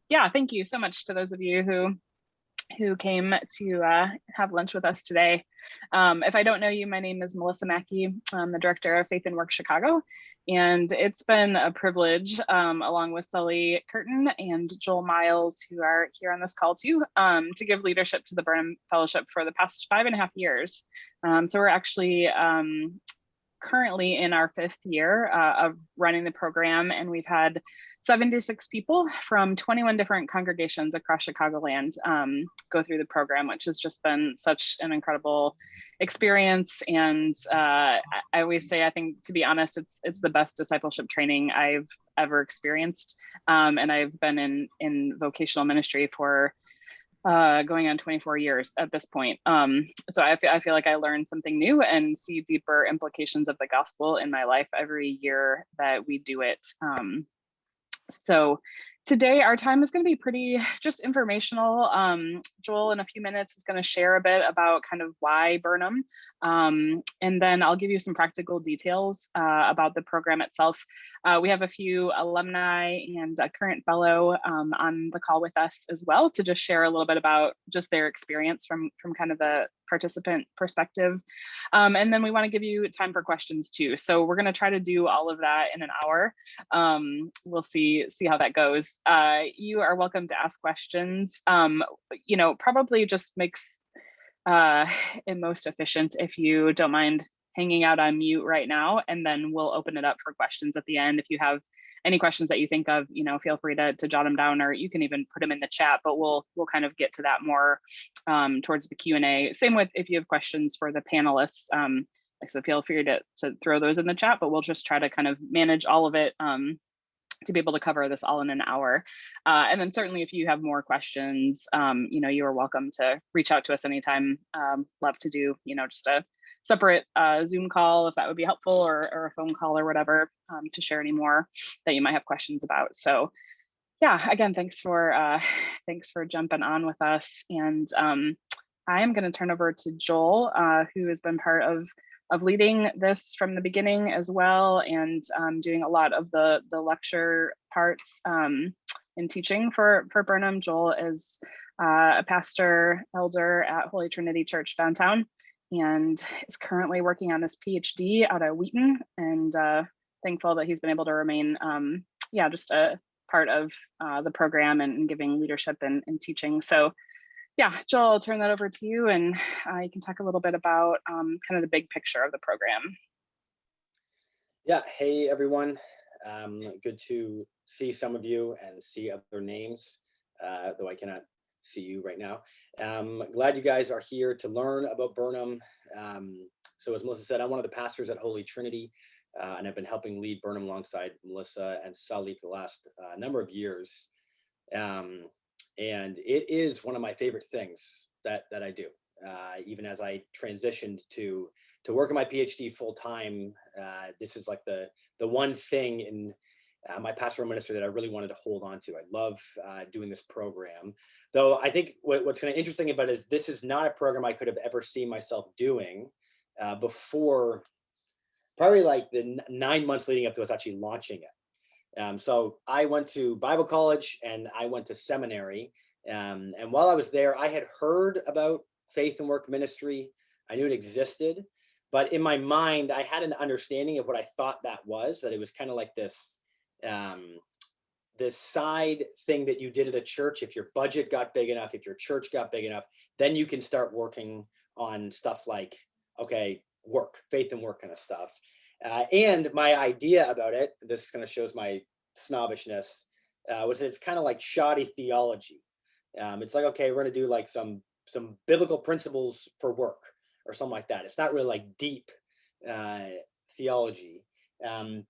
Yeah, thank you so much to those of you who came to have lunch with us today. If I don't know you, my name is Melissa Mackey. I'm the director of Faith and Work Chicago, and it's been a privilege, along with Sully Curtin and Joel Miles, who are here on this call too, to give leadership to the Burnham Fellowship for the past 5.5 years. So we're actually currently in our 5th year of running the program, and we've had 76 people from 21 different congregations across Chicagoland go through the program, which has just been such an incredible experience. And I always say, I think, to be honest, it's the best discipleship training I've ever experienced. And I've been in vocational ministry for going on 24 years at this point. So I feel like I learned something new and see deeper implications of the gospel in my life every year that we do it. So today our time is going to be pretty just informational. Joel in a few minutes is going to share a bit about kind of why Burnham, and then I'll give you some practical details about the program itself. We have a few alumni and a current fellow on the call with us as well to just share a little bit about just their experience from kind of the participant perspective. And then we want to give you time for questions too. So we're going to try to do all of that in an hour. We'll see how that goes. You are welcome to ask questions. Probably just makes it most efficient if you don't mind hanging out on mute right now, and then we'll open it up for questions at the end. If you have any questions that you think of, feel free to jot them down, or you can even put them in the chat, but we'll kind of get to that more towards the Q&A. Same with if you have questions for the panelists, so feel free to throw those in the chat, but we'll just try to kind of manage all of it to be able to cover this all in an hour. And then certainly if you have more questions, you are welcome to reach out to us anytime. Love to do, just a separate Zoom call if that would be helpful, or a phone call or whatever, to share any more that you might have questions about. So yeah, again, thanks for jumping on with us. And I am going to turn over to Joel, who has been part of leading this from the beginning as well, and doing a lot of the lecture parts in teaching for Burnham. Joel is a pastor elder at Holy Trinity Church downtown, and is currently working on his PhD out of Wheaton, and thankful that he's been able to remain just a part of the program and giving leadership and teaching. So yeah, Joel, I'll turn that over to you, and you can talk a little bit about kind of the big picture of the program. Yeah, hey everyone. Good to see some of you and see other names, though I cannot see you right now. Glad you guys are here to learn about Burnham. So as Melissa said, I'm one of the pastors at Holy Trinity, and I've been helping lead Burnham alongside Melissa and Sully for the last number of years. And it is one of my favorite things that I do. Even as I transitioned to work on my PhD full time, this is like the one thing in my pastoral ministry that I really wanted to hold on to. I love doing this program, though I think what's kind of interesting about it is this is not a program I could have ever seen myself doing before, probably like the 9 months leading up to us actually launching it. So I went to Bible college and I went to seminary. And while I was there, I had heard about faith and work ministry. I knew it existed, but in my mind, I had an understanding of what I thought that was, that it was kind of like this, this side thing that you did at a church. If your budget got big enough, if your church got big enough, then you can start working on stuff like, okay, work, faith and work kind of stuff. And my idea about it, this kind of shows my snobbishness, was that it's kind of like shoddy theology. It's like, okay, we're going to do like some biblical principles for work or something like that. It's not really like deep theology.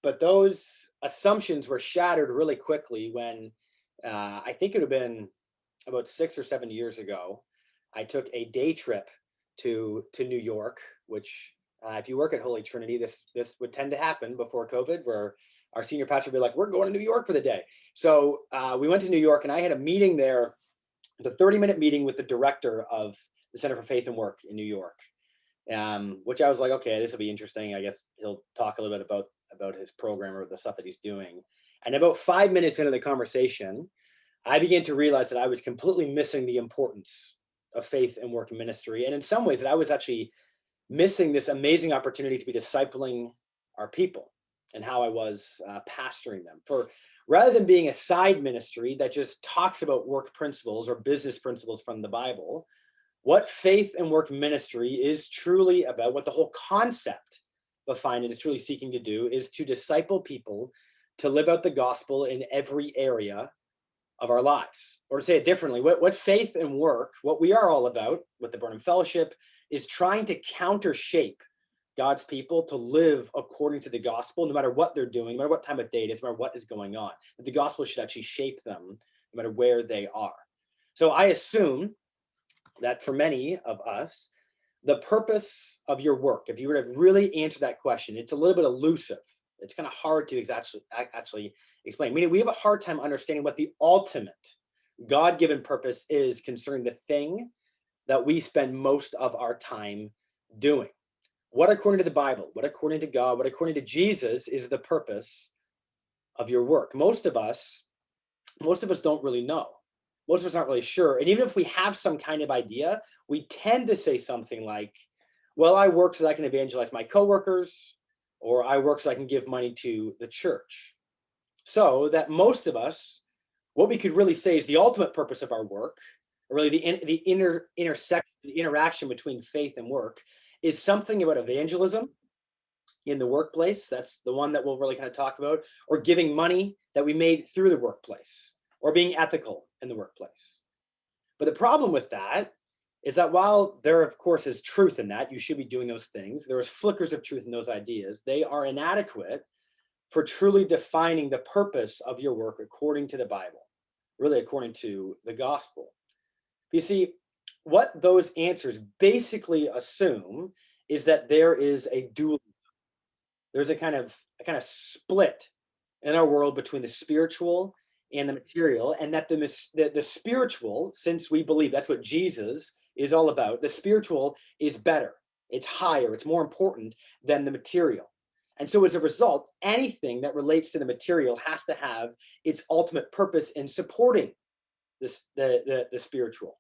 But those assumptions were shattered really quickly when I think it would have been about 6 or 7 years ago. I took a day trip to New York, which if you work at Holy Trinity, this would tend to happen before COVID, where our senior pastor would be like, we're going to New York for the day. So we went to New York, and I had a meeting there, the 30-minute meeting with the director of the Center for Faith and Work in New York, which I was like, okay, this will be interesting. I guess he'll talk a little bit about his program or the stuff that he's doing. And about 5 minutes into the conversation, I began to realize that I was completely missing the importance of faith and work and ministry. And in some ways that I was actually missing this amazing opportunity to be discipling our people and how I was pastoring them. For rather than being a side ministry that just talks about work principles or business principles from the Bible, what faith and work ministry is truly about, what the whole concept behind it is truly seeking to do, is to disciple people to live out the gospel in every area of our lives. Or to say it differently, what faith and work, what we are all about with the Burnham Fellowship, is trying to counter shape God's people to live according to the gospel, no matter what they're doing, no matter what time of day it is, no matter what is going on. That the gospel should actually shape them no matter where they are. So I assume that for many of us, the purpose of your work, if you were to really answer that question, it's a little bit elusive. It's kind of hard to actually explain. Meaning we have a hard time understanding what the ultimate God-given purpose is concerning the thing that we spend most of our time doing. What according to the Bible, what according to God, what according to Jesus is the purpose of your work? Most of us don't really know. Most of us aren't really sure. And even if we have some kind of idea, we tend to say something like, well, I work so that I can evangelize my coworkers, or I work so I can give money to the church. So that most of us, what we could really say is the ultimate purpose of our work, or really the interaction between faith and work, is something about evangelism in the workplace. That's the one that we'll really kind of talk about, or giving money that we made through the workplace, or being ethical in the workplace. But the problem with that is that while there, of course, is truth in that, you should be doing those things, there is flickers of truth in those ideas, they are inadequate for truly defining the purpose of your work according to the Bible, really according to the gospel. You see, what those answers basically assume is that there is a dualism. There's a kind of split in our world between the spiritual and the material, and that the spiritual, since we believe that's what Jesus is all about, the spiritual is better, it's higher, it's more important than the material. And so as a result, anything that relates to the material has to have its ultimate purpose in supporting this, the spiritual.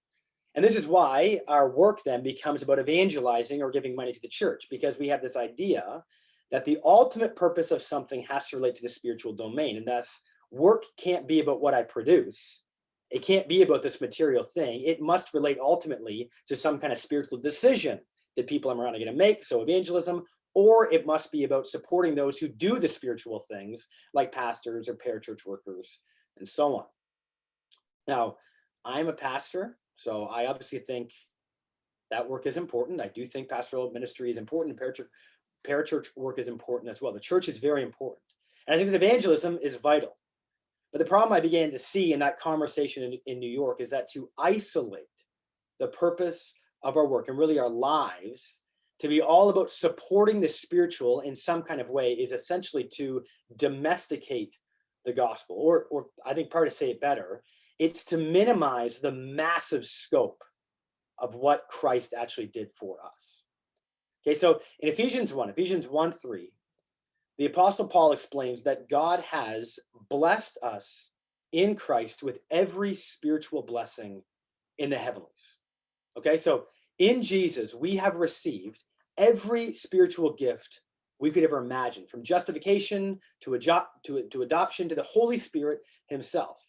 And this is why our work then becomes about evangelizing or giving money to the church, because we have this idea that the ultimate purpose of something has to relate to the spiritual domain. And thus, work can't be about what I produce. It can't be about this material thing. It must relate ultimately to some kind of spiritual decision that people I'm around are going to make, so evangelism, or it must be about supporting those who do the spiritual things, like pastors or parachurch workers, and so on. Now, I'm a pastor, so I obviously think that work is important. I do think pastoral ministry is important. Parachurch work is important as well. The church is very important. And I think that evangelism is vital. But the problem I began to see in that conversation in New York is that to isolate the purpose of our work and really our lives to be all about supporting the spiritual in some kind of way is essentially to domesticate the gospel. Or I think probably to say it better, it's to minimize the massive scope of what Christ actually did for us. Okay, so in Ephesians 1:3, the Apostle Paul explains that God has blessed us in Christ with every spiritual blessing in the heavenlies. Okay, so in Jesus, we have received every spiritual gift we could ever imagine, from justification to adoption to the Holy Spirit himself.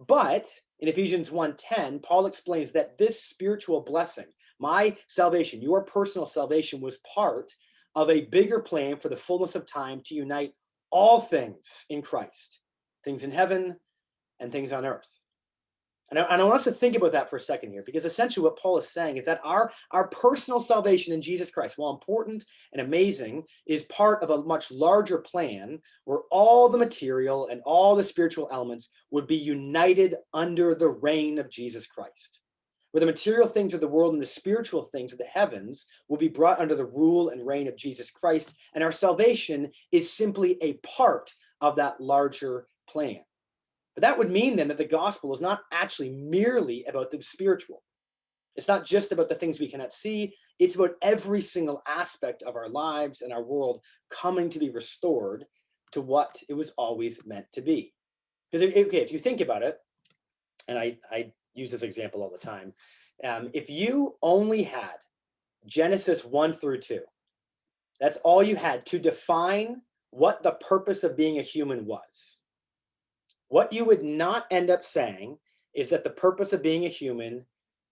But in Ephesians 1:10, Paul explains that this spiritual blessing, my salvation, your personal salvation, was part of a bigger plan for the fullness of time to unite all things in Christ, things in heaven and things on earth. And I want us to think about that for a second here, because essentially what Paul is saying is that our personal salvation in Jesus Christ, while important and amazing, is part of a much larger plan where all the material and all the spiritual elements would be united under the reign of Jesus Christ, where the material things of the world and the spiritual things of the heavens will be brought under the rule and reign of Jesus Christ. And our salvation is simply a part of that larger plan. But that would mean then that the gospel is not actually merely about the spiritual. It's not just about the things we cannot see. It's about every single aspect of our lives and our world coming to be restored to what it was always meant to be. Because if you think about it, and I use this example all the time. If you only had Genesis 1 through 2, that's all you had to define what the purpose of being a human was. What you would not end up saying is that the purpose of being a human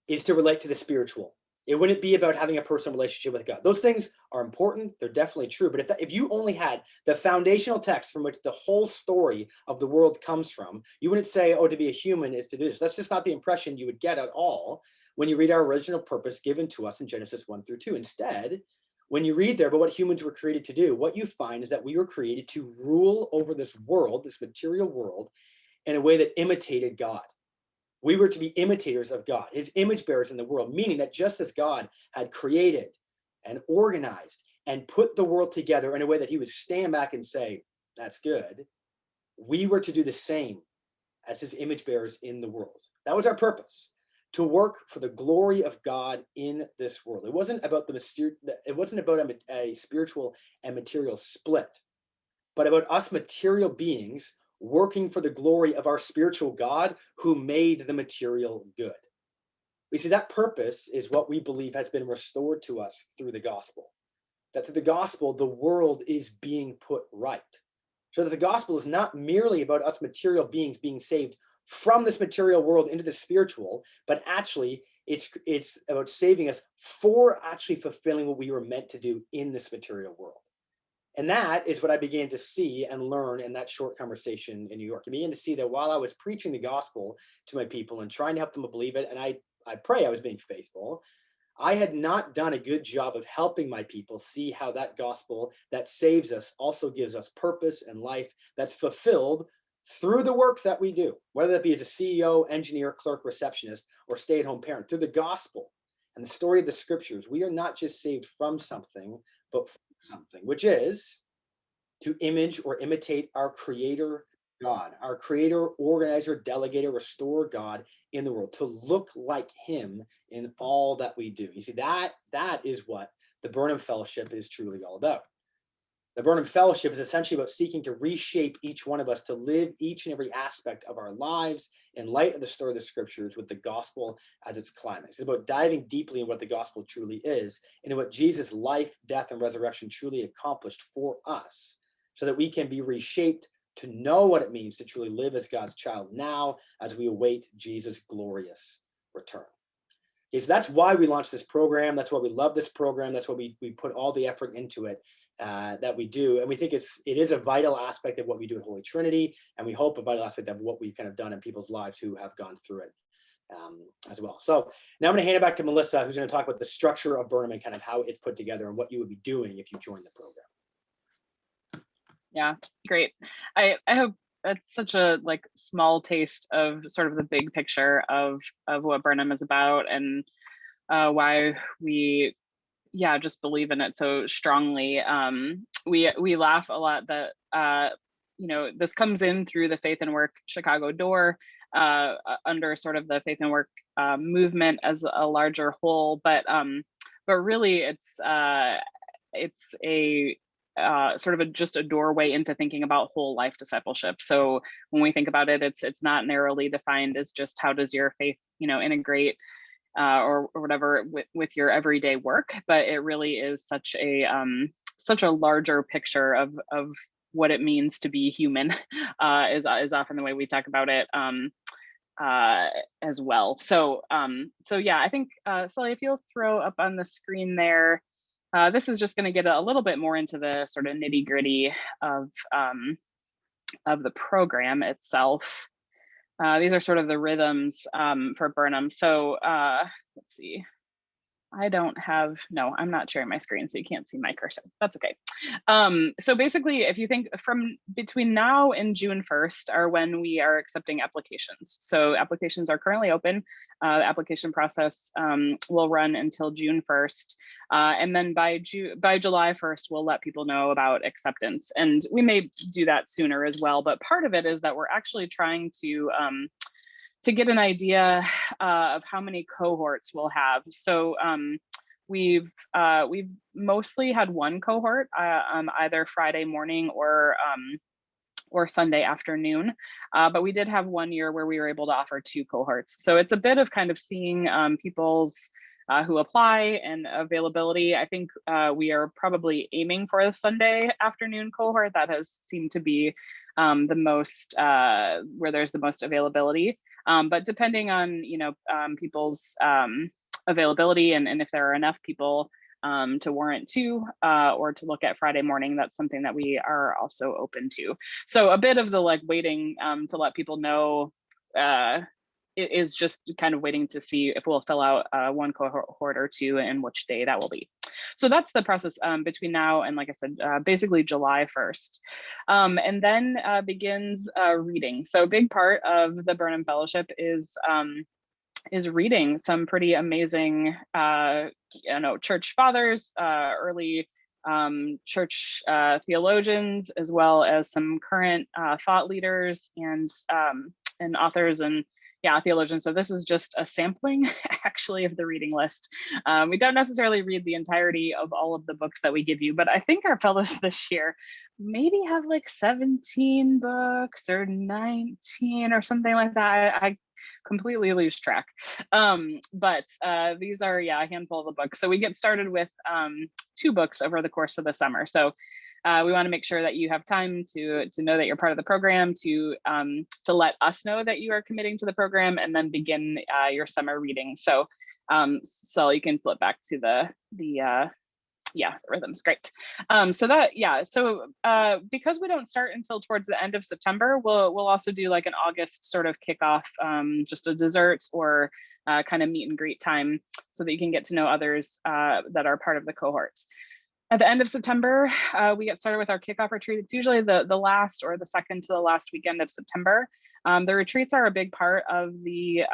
is to relate to the spiritual. It wouldn't be about having a personal relationship with God. Those things are important. They're definitely true. But if you only had the foundational text from which the whole story of the world comes from, you wouldn't say, oh, to be a human is to do this. That's just not the impression you would get at all when you read our original purpose given to us in Genesis 1 through 2. Instead, when you read there about what humans were created to do, what you find is that we were created to rule over this world, this material world, in a way that imitated God. We were to be imitators of God, his image bearers in the world, meaning that just as God had created and organized and put the world together in a way that he would stand back and say, that's good, we were to do the same as his image bearers in the world. That was our purpose, to work for the glory of God in this world. It wasn't about a spiritual and material split, but about us material beings working for the glory of our spiritual God who made the material good. We see that purpose is what we believe has been restored to us through the gospel. That through the gospel, the world is being put right. So that the gospel is not merely about us material beings being saved from this material world into the spiritual, but actually it's about saving us for actually fulfilling what we were meant to do in this material world. And that is what I began to see and learn in that short conversation in New York. I began to see that while I was preaching the gospel to my people and trying to help them believe it, and I pray I was being faithful, I had not done a good job of helping my people see how that gospel that saves us also gives us purpose and life that's fulfilled through the work that we do, whether that be as a CEO, engineer, clerk, receptionist, or stay-at-home parent. Through the gospel and the story of the scriptures, we are not just saved from something, but from something, which is to image or imitate our creator God, our creator, organizer, delegator, restorer God in the world, to look like him in all that we do. You see, that is what the Burnham Fellowship is truly all about. The Burnham Fellowship is essentially about seeking to reshape each one of us to live each and every aspect of our lives in light of the story of the scriptures with the gospel as its climax. It's about diving deeply in what the gospel truly is and in what Jesus' life, death, and resurrection truly accomplished for us so that we can be reshaped to know what it means to truly live as God's child now as we await Jesus' glorious return. Okay, so that's why we launched this program. That's why we love this program. That's why we put all the effort into it that we do. And we think it is a vital aspect of what we do at Holy Trinity. And we hope a vital aspect of what we've kind of done in people's lives who have gone through it as well. So now I'm going to hand it back to Melissa, who's going to talk about the structure of Burnham and kind of how it's put together and what you would be doing if you joined the program. Yeah, great. I hope that's such a small taste of sort of the big picture of what Burnham is about and why we just believe in it so strongly. We laugh a lot that this comes in through the Faith and Work Chicago door under sort of the Faith and Work movement as a larger whole, but really it's a sort of just a doorway into thinking about whole life discipleship. So when we think about it, it's not narrowly defined as just how does your faith integrate or whatever with your everyday work, but it really is such a larger picture of what it means to be human is often the way we talk about it as well. So yeah, I think Sully, if you'll throw up on the screen there, this is just going to get a little bit more into the sort of nitty gritty of the program itself. These are sort of the rhythms for Burnham. So let's see. I'm not sharing my screen, so you can't see my cursor. That's okay. So basically, if you think from between now and June 1st are when we are accepting applications. So applications are currently open. The application process will run until June 1st. And then by July 1st, we'll let people know about acceptance. And we may do that sooner as well. But part of it is that we're actually trying to get an idea of how many cohorts we'll have. So we've mostly had one cohort either Friday morning or or Sunday afternoon. But we did have one year where we were able to offer 2 cohorts. So it's a bit of kind of seeing people's who apply and availability. I think we are probably aiming for a Sunday afternoon cohort. That has seemed to be the most, where there's the most availability. But depending on, people's availability and if there are enough people to warrant 2 or to look at Friday morning, that's something that we are also open to. So a bit of the like waiting to let people know it is just kind of waiting to see if we'll fill out 1 cohort or 2 and which day that will be. So that's the process between now and, like I said, basically July 1st. And then begins reading. So a big part of the Burnham Fellowship is reading some pretty amazing, church fathers, early church theologians, as well as some current thought leaders and authors and theologians. So this is just a sampling actually of the reading list. We don't necessarily read the entirety of all of the books that we give you, but I think our fellows this year maybe have like 17 books or 19 or something like that. I completely lose track. But these are, a handful of the books. So we get started with 2 books over the course of the summer. So we want to make sure that you have time to know that you're part of the program, to let us know that you are committing to the program, and then begin your summer reading. So you can flip back to the rhythm's great. Because we don't start until towards the end of September, we'll also do like an August sort of kickoff, just a dessert or kind of meet and greet time, so that you can get to know others that are part of the cohorts. At the end of September, we get started with our kickoff retreat. It's usually the last or the second to the last weekend of September. The retreats are a big part of the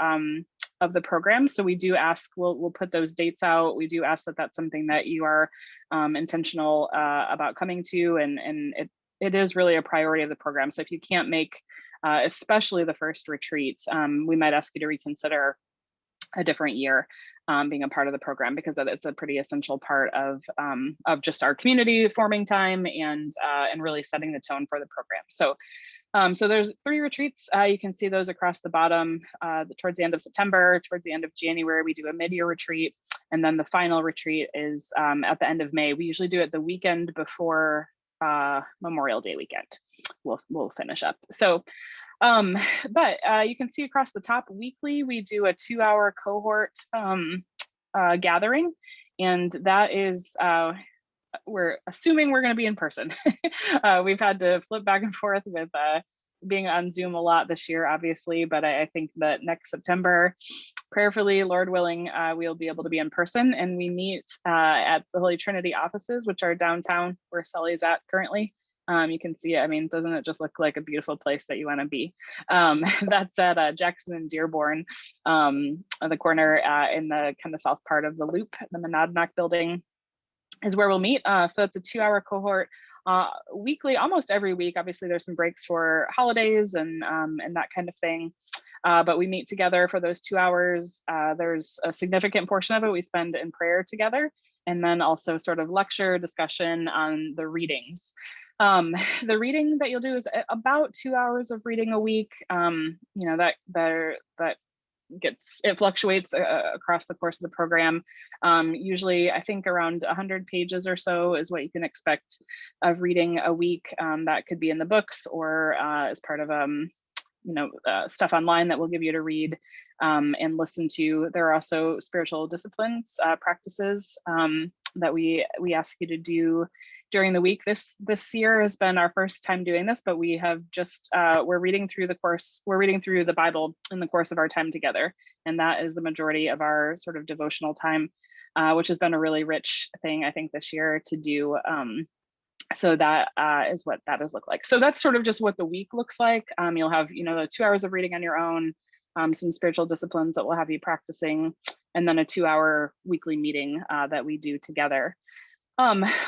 program. So we do ask, we'll put those dates out. We do ask that that's something that you are intentional about coming to, and it is really a priority of the program. So if you can't make, especially the first retreat, we might ask you to reconsider a different year being a part of the program, because it's a pretty essential part of just our community forming time and really setting the tone for the program. So there's 3 retreats. You can see those across the bottom. Towards the end of September, towards the end of January, we do a mid-year retreat. And then the final retreat is at the end of May. We usually do it the weekend before Memorial Day weekend. We'll finish up. So, but you can see across the top, weekly, we do a 2-hour cohort gathering. And that is, we're assuming we're going to be in person. We've had to flip back and forth with being on Zoom a lot this year, obviously, but I think that next September, prayerfully, Lord willing, we'll be able to be in person, and we meet at the Holy Trinity offices, which are downtown where Sully's at currently. You can see it. I mean, doesn't it just look like a beautiful place that you want to be? That's at Jackson and Dearborn, on the corner in the kind of south part of the Loop, the Monadnock building is where we'll meet. So it's a 2-hour cohort weekly, almost every week. Obviously, there's some breaks for holidays and that kind of thing. But we meet together for those 2 hours. There's a significant portion of it we spend in prayer together, and then also sort of lecture discussion on the readings. The reading that you'll do is about 2 hours of reading a week. It fluctuates across the course of the program. Usually, I think around 100 pages or so is what you can expect of reading a week. That could be in the books or as part of stuff online that we'll give you to read and listen to. There are also spiritual disciplines practices that we ask you to do during the week. This year has been our first time doing this, but we have just we're reading through the Bible in the course of our time together, and that is the majority of our sort of devotional time, which has been a really rich thing, I think, this year to do. So that is what that has looked like. So that's sort of just what the week looks like. You'll have the 2 hours of reading on your own, some spiritual disciplines that we'll have you practicing, and then a 2-hour weekly meeting that we do together.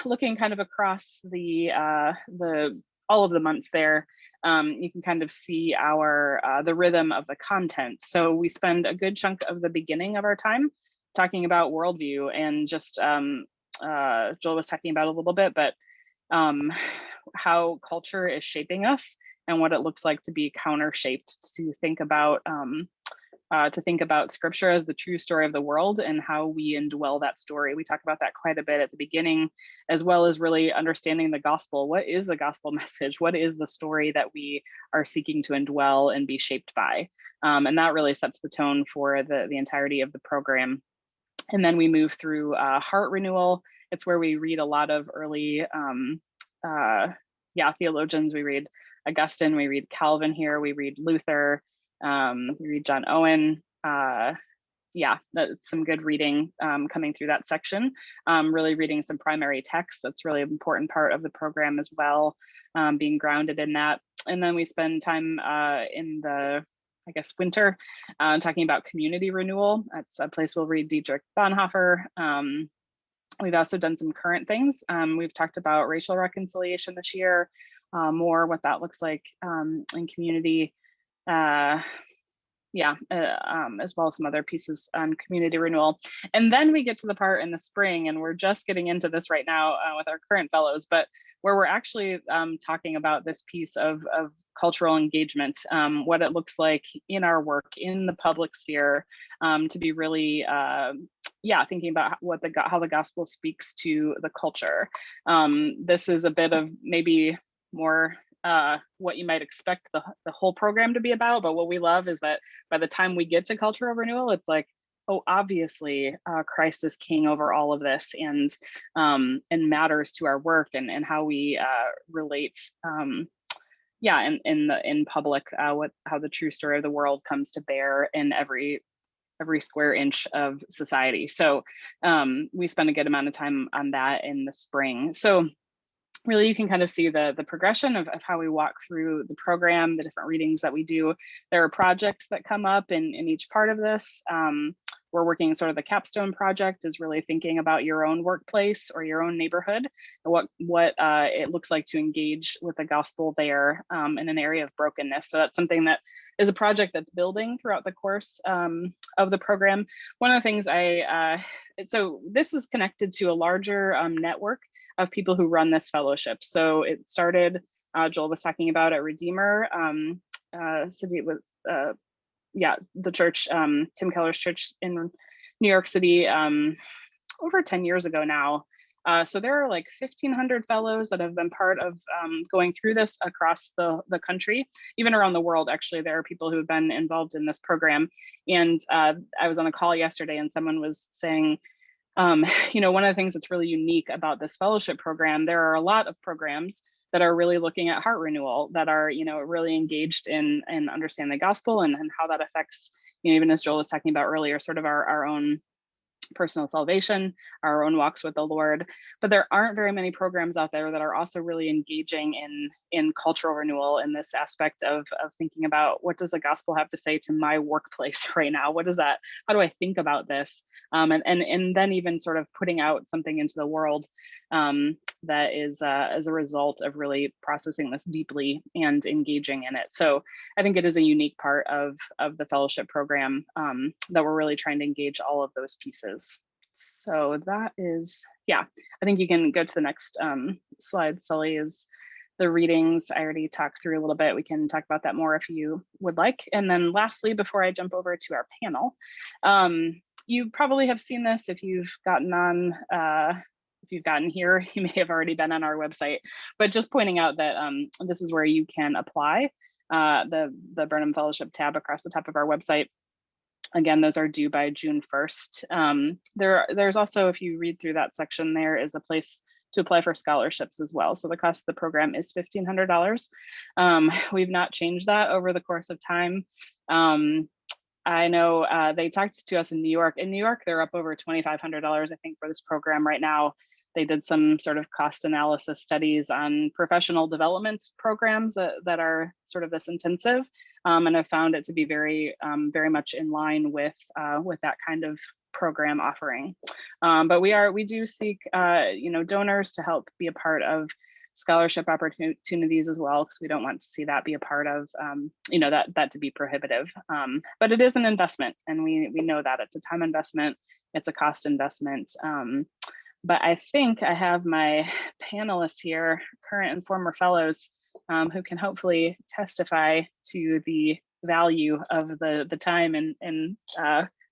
Looking kind of across all of the months there, you can kind of see the rhythm of the content. So we spend a good chunk of the beginning of our time talking about worldview, and just Joel was talking about a little bit, but how culture is shaping us and what it looks like to be counter-shaped, to think about scripture as the true story of the world and how we indwell that story. We talk about that quite a bit at the beginning, as well as really understanding the gospel. What is the gospel message? What is the story that we are seeking to indwell and be shaped by? And that really sets the tone for the entirety of the program. And then we move through heart renewal. It's where we read a lot of early theologians. We read Augustine, we read Calvin here, we read Luther, we read John Owen. That's some good reading coming through that section. Really reading some primary texts. That's really an important part of the program as well, being grounded in that. And then we spend time in the, winter, talking about community renewal. That's a place we'll read Dietrich Bonhoeffer. We've also done some current things. We've talked about racial reconciliation this year, more what that looks like in community. As well as some other pieces on community renewal. And then we get to the part in the spring, and we're just getting into this right now with our current fellows, but where we're actually talking about this piece of cultural engagement, what it looks like in our work in the public sphere, to be really thinking about how the gospel speaks to the culture. This is a bit of maybe more what you might expect the whole program to be about, but what we love is that by the time we get to cultural renewal, it's like, oh, obviously Christ is king over all of this, and matters to our work and how we relate in public, how the true story of the world comes to bear in every square inch of society. So we spend a good amount of time on that in the spring. So really, you can kind of see the progression of how we walk through the program, the different readings that we do. There are projects that come up in each part of this. We're working sort of the capstone project is really thinking about your own workplace or your own neighborhood, and what it looks like to engage with the gospel there in an area of brokenness. So that's something that is a project that's building throughout the course of the program. One of the things so this is connected to a larger network of people who run this fellowship. So it started, Joel was talking about at Redeemer City with, the church, Tim Keller's church in New York City, over 10 years ago now. So there are like 1,500 fellows that have been part of going through this across the country, even around the world. Actually, there are people who have been involved in this program. And I was on a call yesterday and someone was saying, one of the things that's really unique about this fellowship program, there are a lot of programs that are really looking at heart renewal, that are, really engaged in understanding the gospel and how that affects, even as Joel was talking about earlier, sort of our own personal salvation, our own walks with the Lord. But there aren't very many programs out there that are also really engaging in cultural renewal in this aspect of thinking about, what does the gospel have to say to my workplace right now? How do I think about this? And then even sort of putting out something into the world that is as a result of really processing this deeply and engaging in it. So I think it is a unique part of the fellowship program that we're really trying to engage all of those pieces. So that is, I think you can go to the next slide, Sully, is the readings. I already talked through a little bit. We can talk about that more if you would like. And then lastly, before I jump over to our panel, you probably have seen this if you've gotten on, if you've gotten here, you may have already been on our website, but just pointing out that this is where you can apply the Burnham Fellowship tab across the top of our website. Again, those are due by June 1st. There's also, if you read through that section, there is a place to apply for scholarships as well. So the cost of the program is $1,500. We've not changed that over the course of time. I know they talked to us in New York. In New York, they're up over $2,500, I think, for this program right now. They did some sort of cost analysis studies on professional development programs that are sort of this intensive, and have found it to be very, very much in line with that kind of program offering. But we do seek donors to help be a part of scholarship opportunities as well, because we don't want to see that be a part of that to be prohibitive. But it is an investment, and we know that it's a time investment, it's a cost investment. But I think I have my panelists here, current and former fellows, who can hopefully testify to the value of the time and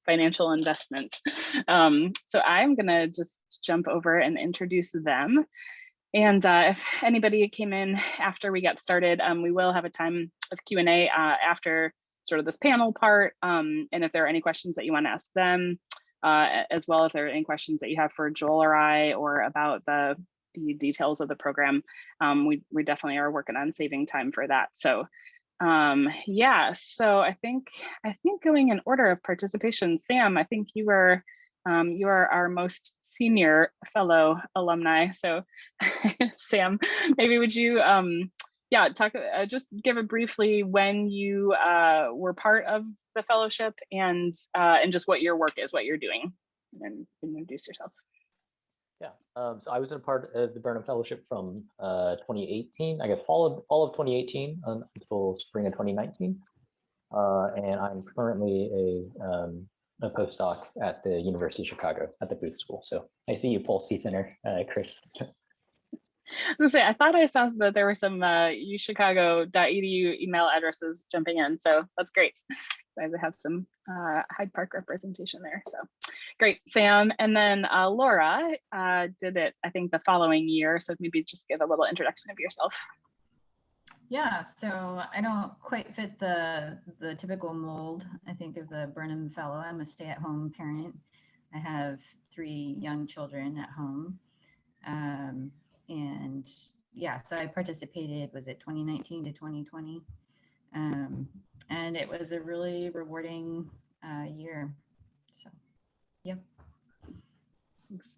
financial investment. So I'm gonna just jump over and introduce them. And if anybody came in after we got started, we will have a time of Q&A after sort of this panel part. And if there are any questions that you want to ask them, as well if there are any questions that you have for Joel or I, or about the details of the program, we definitely are working on saving time for that. So yeah, so I think going in order of participation, Sam, I think you are our most senior fellow alumni. So Sam, maybe would you yeah, talk, just give it briefly when you were part of the fellowship and just what your work is, what you're doing, and introduce yourself. Yeah, so I was a part of the Burnham Fellowship from 2018, I guess fall of 2018 until spring of 2019. And I'm currently a postdoc at the University of Chicago at the Booth School. So I see you, Pulse Center, Chris. I was gonna say, I thought I saw that there were some uchicago.edu email addresses jumping in, so that's great. So I have some Hyde Park representation there, so great, Sam. And then Laura did it, I think, the following year, so maybe just give a little introduction of yourself. Yeah, so I don't quite fit the typical mold, I think, of the Burnham Fellow. I'm a stay-at-home parent. I have 3 young children at home. And yeah, so I participated, was it 2019 to 2020? And it was a really rewarding year. So, yep.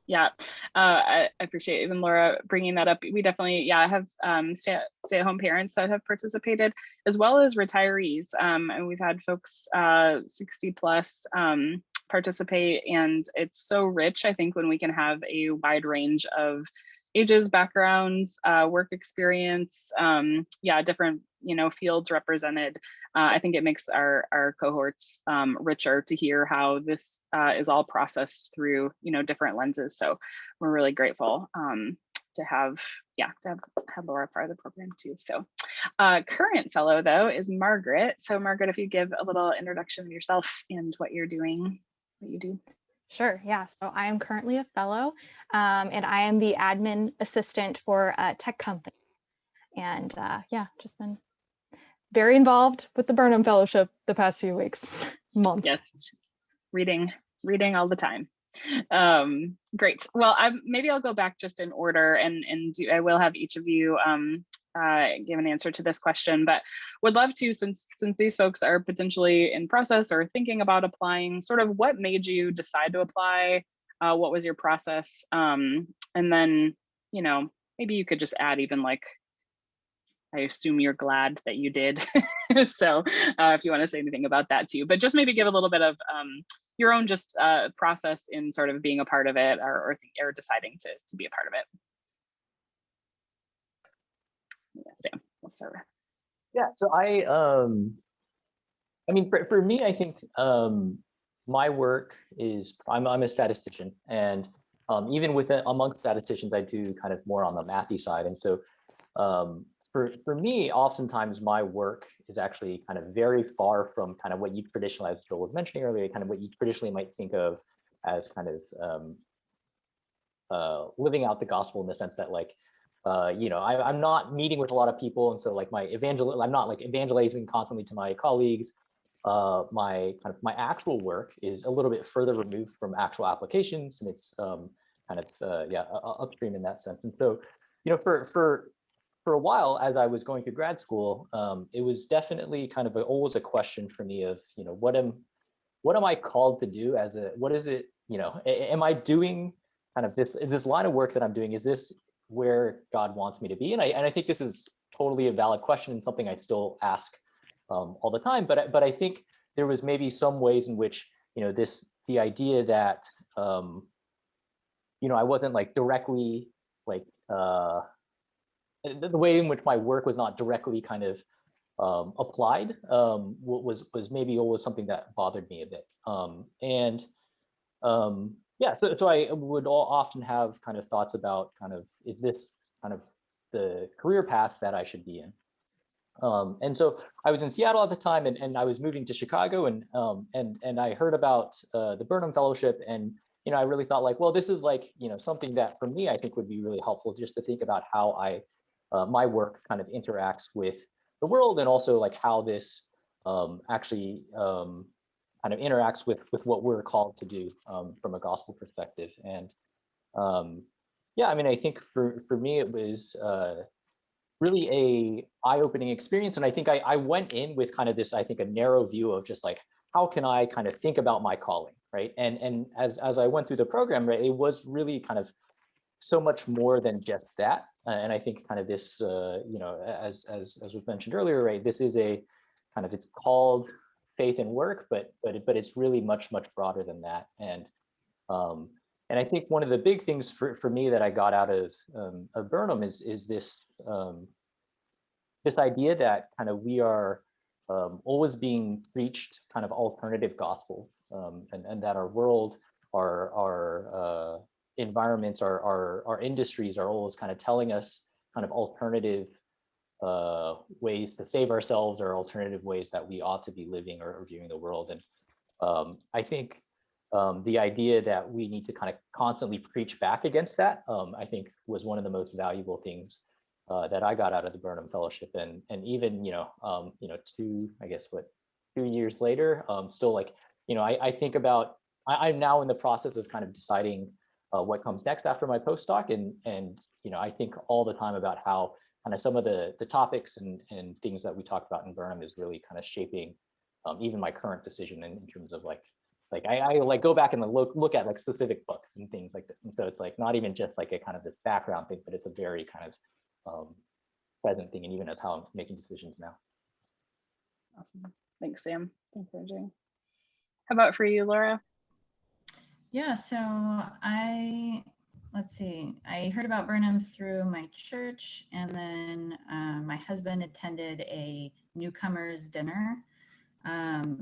Yeah, I appreciate even Laura bringing that up. We definitely, yeah, have stay-at-home parents that have participated, as well as retirees. And we've had folks 60 plus participate, and it's so rich, I think, when we can have a wide range of ages, backgrounds, work experience, yeah, different fields represented. I think it makes our cohorts richer to hear how this is all processed through different lenses. So we're really grateful to have Laura part of the program too. So current fellow though is Margaret. So Margaret, if you give a little introduction of yourself and what you're doing, what you do. Sure, yeah. So I am currently a fellow, and I am the admin assistant for a tech company. And yeah, just been very involved with the Burnham Fellowship the past few weeks, months. Yes, reading all the time. Great. Well, maybe I'll go back just in order, and I will have each of you give an answer to this question, but would love to, since these folks are potentially in process or thinking about applying, sort of what made you decide to apply, what was your process, and then maybe you could just add even like, I assume you're glad that you did. So if you want to say anything about that too, but just maybe give a little bit of your own just process in sort of being a part of it, or deciding to be a part of it. Yeah, Sam, we'll start with. Yeah, so I mean, for me, I think my work is, I'm a statistician, and even amongst statisticians, I do kind of more on the mathy side. And so for me, oftentimes my work is actually kind of very far from kind of what you traditionally, as Joel was mentioning earlier, kind of what you traditionally might think of as kind of living out the gospel, in the sense that like, I'm not meeting with a lot of people, and so like I'm not like evangelizing constantly to my colleagues. My actual work is a little bit further removed from actual applications, and it's upstream in that sense. And so, for a while, as I was going through grad school, it was definitely kind of always a question for me of, what am I called to do what is it, am I doing kind of this line of work that I'm doing? Is this where God wants me to be? And I think this is totally a valid question, and something I still ask all the time. But I think there was maybe some ways in which, the idea that, I wasn't like directly like, the way in which my work was not directly kind of applied was maybe always something that bothered me a bit. Yeah, so I would often have kind of thoughts about kind of, is this kind of the career path that I should be in? And so I was in Seattle at the time, and I was moving to Chicago, and I heard about the Burnham Fellowship, and I really thought like, well, this is like something that for me I think would be really helpful, just to think about how my work kind of interacts with the world, and also like how this actually kind of interacts with what we're called to do from a gospel perspective. And yeah, I mean, I think for me it was really a eye-opening experience, and I think I went in with kind of this, I think, a narrow view of just like, how can I kind of think about my calling, right? And as I went through the program, right, it was really kind of so much more than just that. And I think kind of this, as was mentioned earlier, right, this is a kind of, it's called faith and work, but it's really much broader than that. And I think one of the big things for me that I got out of Burnham is this this idea that kind of we are always being preached kind of alternative gospel, and that our world, our environments, our industries are always kind of telling us kind of alternative ways to save ourselves, or alternative ways that we ought to be living or viewing the world. And I think the idea that we need to kind of constantly preach back against that, I think was one of the most valuable things that I got out of the Burnham Fellowship. And even, 2 years later, still like, I think about, I'm now in the process of kind of deciding what comes next after my postdoc. And I think all the time about how kind of some of the topics and things that we talked about in Burnham is really kind of shaping even my current decision in terms of like I like go back and look at like specific books and things like that. And so it's like not even just like a kind of this background thing, but it's a very kind of present thing, and even as how I'm making decisions now. Awesome. Thanks, Sam. Encouraging. How about for you, Laura? Yeah, so let's see, I heard about Burnham through my church, and then my husband attended a newcomers dinner,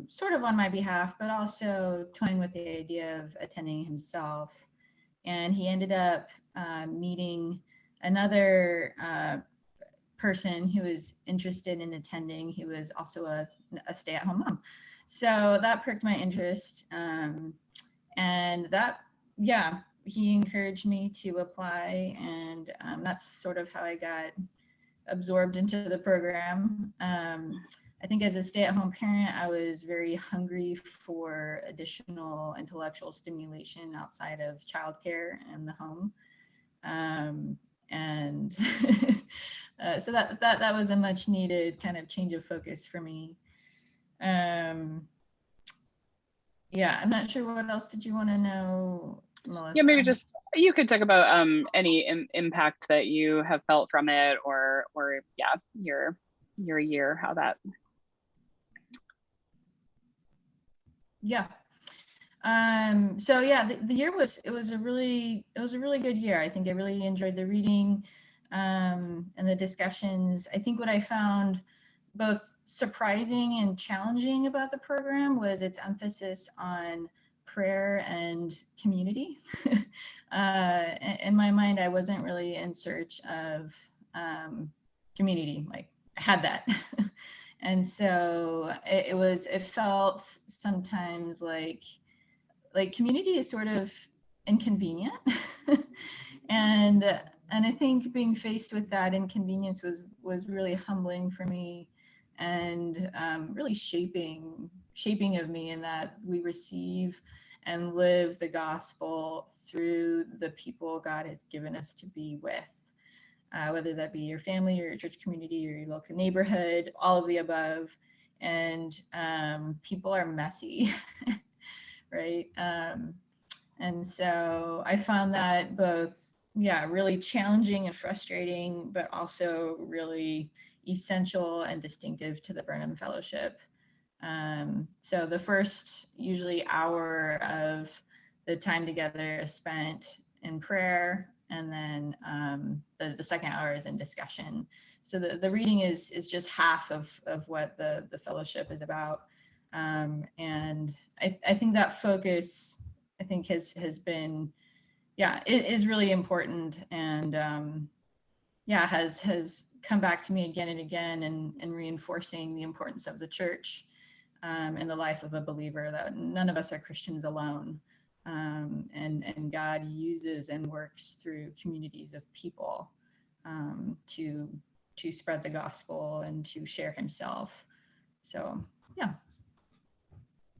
sort of on my behalf, but also toying with the idea of attending himself. And he ended up meeting another person who was interested in attending, who was also a stay-at-home mom. So that perked my interest. And that, yeah, he encouraged me to apply, and that's sort of how I got absorbed into the program. I think as a stay-at-home parent, I was very hungry for additional intellectual stimulation outside of childcare and the home. And so that was a much needed kind of change of focus for me. Yeah, I'm not sure what else did you want to know, Melissa? Yeah, maybe just you could talk about any impact that you have felt from it, or yeah, your year, how that. Yeah. So yeah, the year was a really good year. I think I really enjoyed the reading and the discussions. I think what I found both surprising and challenging about the program was its emphasis on prayer and community. In my mind, I wasn't really in search of community. Like, I had that. And so it felt sometimes like community is sort of inconvenient. and I think being faced with that inconvenience was really humbling for me, and really shaping of me, in that we receive and live the gospel through the people God has given us to be with, whether that be your family or your church community or your local neighborhood, all of the above. And people are messy, right? And so I found that both, yeah, really challenging and frustrating, but also really essential and distinctive to the Burnham Fellowship. So the first usually hour of the time together is spent in prayer, and then the second hour is in discussion. So the reading is just half of what the fellowship is about. And I think that focus, I think has been, yeah, it is really important, and yeah, has come back to me again and again, and reinforcing the importance of the church in the life of a believer, that none of us are Christians alone. And God uses and works through communities of people to spread the gospel and to share himself. So, yeah.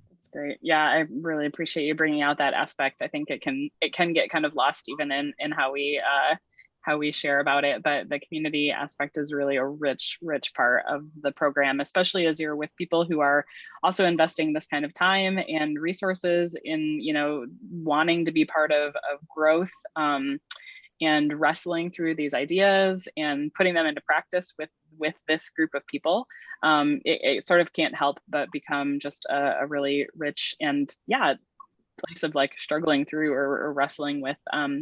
That's great. Yeah, I really appreciate you bringing out that aspect. I think it can get kind of lost even in how we share about it, but the community aspect is really a rich part of the program, especially as you're with people who are also investing this kind of time and resources in, wanting to be part of growth, and wrestling through these ideas and putting them into practice with this group of people. It sort of can't help but become just a really rich and place of like struggling through or wrestling with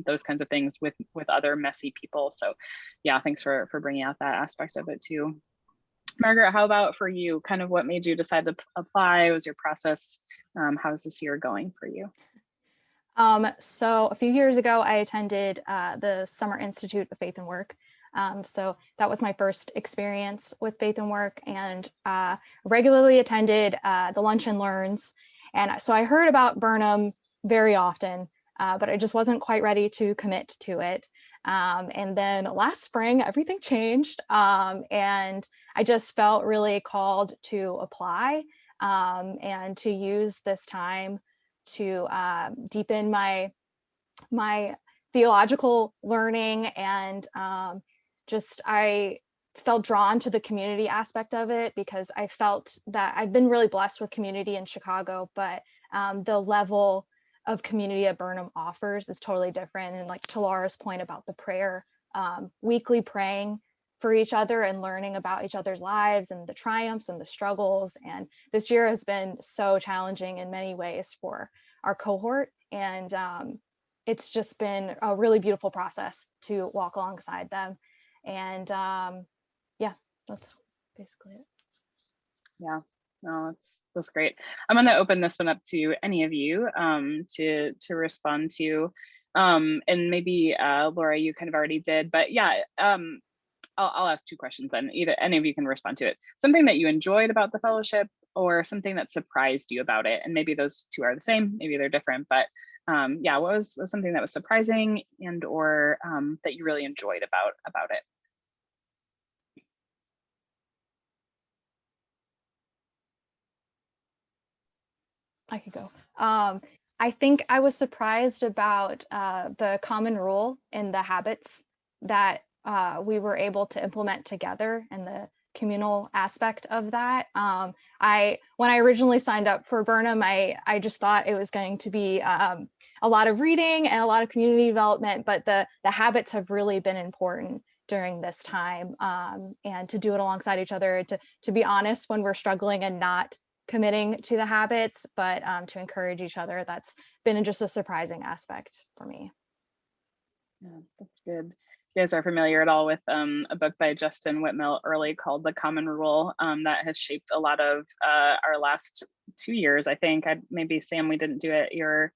those kinds of things with other messy people. So yeah, thanks for bringing out that aspect of it too. Margaret, how about for you? Kind of what made you decide to apply? What was your process? How's this year going for you? So a few years ago, I attended the Summer Institute of Faith and Work. So that was my first experience with Faith and Work, and regularly attended the Lunch and Learns. And so I heard about Burnham very often, but I just wasn't quite ready to commit to it. And then last spring, everything changed, and I just felt really called to apply and to use this time to deepen my theological learning, and I felt drawn to the community aspect of it, because I felt that I've been really blessed with community in Chicago, but the level of community that Burnham offers is totally different. And like to Laura's point about the prayer, weekly praying for each other and learning about each other's lives and the triumphs and the struggles. And this year has been so challenging in many ways for our cohort. And it's just been a really beautiful process to walk alongside them. And yeah, that's basically it. Yeah, no, that's great. I'm going to open this one up to any of you to respond to. And maybe Laura, you kind of already did, but yeah, I'll ask two questions then. Either any of you can respond to it. Something that you enjoyed about the fellowship, or something that surprised you about it. And maybe those two are the same, maybe they're different, but yeah, what was something that was surprising and or that you really enjoyed about it? I could go. I think I was surprised about the common rule and the habits that we were able to implement together, and the communal aspect of that. When I originally signed up for Burnham, I just thought it was going to be a lot of reading and a lot of community development, but the habits have really been important during this time, and to do it alongside each other, to be honest when we're struggling and not committing to the habits, but to encourage each other. That's been just a surprising aspect for me. Yeah, that's good. You guys are familiar at all with a book by Justin Whitmell Early called The Common Rule, that has shaped a lot of our last 2 years, I think. Maybe Sam, we didn't do it your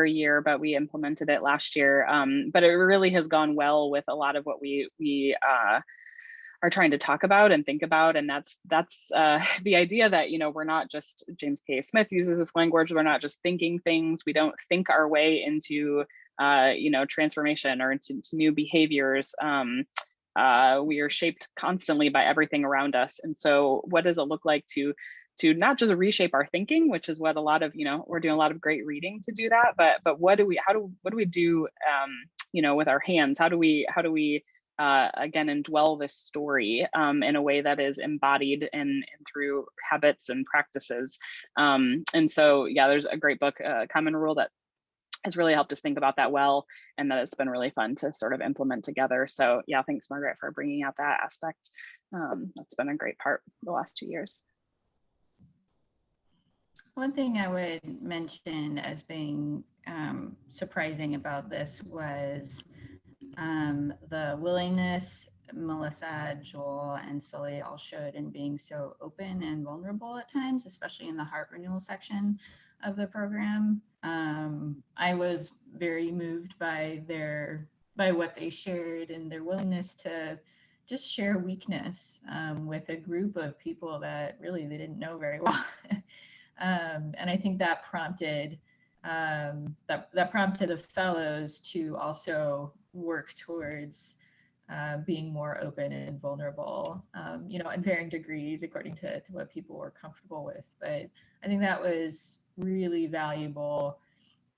year, but we implemented it last year. But it really has gone well with a lot of what we are trying to talk about and think about. And that's the idea that, we're not just, James K. Smith uses this language, we're not just thinking things, we don't think our way into transformation or into new behaviors. We are shaped constantly by everything around us. And so what does it look like to not just reshape our thinking, which is what a lot of, we're doing a lot of great reading to do that, but what do we do, with our hands? How do we again, indwell this story in a way that is embodied and through habits and practices. And so, yeah, there's a great book, Common Rule, that has really helped us think about that well, and that it's been really fun to sort of implement together. So yeah, thanks, Margaret, for bringing out that aspect. That's been a great part the last 2 years. One thing I would mention as being surprising about this was the willingness Melissa, Joel, and Sully all showed in being so open and vulnerable at times, especially in the heart renewal section. of the program. I was very moved by what they shared and their willingness to just share weakness with a group of people that really they didn't know very well. And I think that prompted that prompted the fellows to also work towards being more open and vulnerable, in varying degrees according to what people were comfortable with. But I think that was really valuable